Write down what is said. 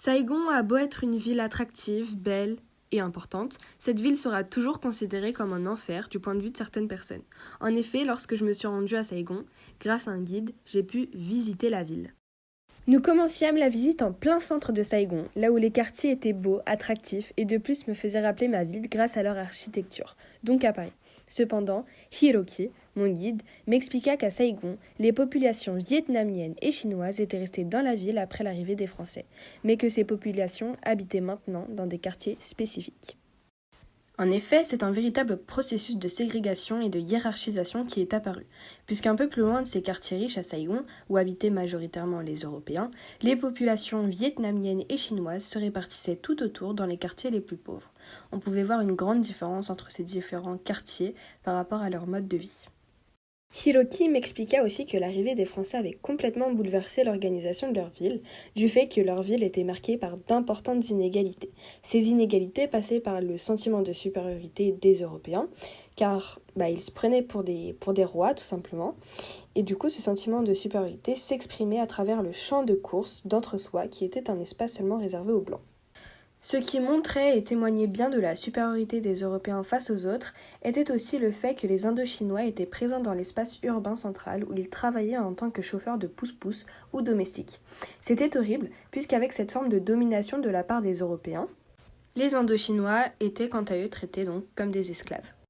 Saigon a beau être une ville attractive, belle et importante, cette ville sera toujours considérée comme un enfer du point de vue de certaines personnes. En effet, lorsque je me suis rendue à Saigon, grâce à un guide, j'ai pu visiter la ville. Nous commenciâmes la visite en plein centre de Saigon, là où les quartiers étaient beaux, attractifs et de plus me faisaient rappeler ma ville grâce à leur architecture, donc à Paris. Cependant, Hiroki, mon guide, m'expliqua qu'à Saigon, les populations vietnamiennes et chinoises étaient restées dans la ville après l'arrivée des Français, mais que ces populations habitaient maintenant dans des quartiers spécifiques. En effet, c'est un véritable processus de ségrégation et de hiérarchisation qui est apparu, puisqu'un peu plus loin de ces quartiers riches à Saigon, où habitaient majoritairement les Européens, les populations vietnamiennes et chinoises se répartissaient tout autour dans les quartiers les plus pauvres. On pouvait voir une grande différence entre ces différents quartiers par rapport à leur mode de vie. Hiroki m'expliqua aussi que l'arrivée des Français avait complètement bouleversé l'organisation de leur ville, du fait que leur ville était marquée par d'importantes inégalités. Ces inégalités passaient par le sentiment de supériorité des Européens, car ils se prenaient pour des rois tout simplement, et du coup ce sentiment de supériorité s'exprimait à travers le champ de course d'entre-soi qui était un espace seulement réservé aux Blancs. Ce qui montrait et témoignait bien de la supériorité des Européens face aux autres était aussi le fait que les Indochinois étaient présents dans l'espace urbain central où ils travaillaient en tant que chauffeurs de pousse-pousse ou domestiques. C'était horrible puisqu'avec cette forme de domination de la part des Européens, les Indochinois étaient quant à eux traités donc comme des esclaves.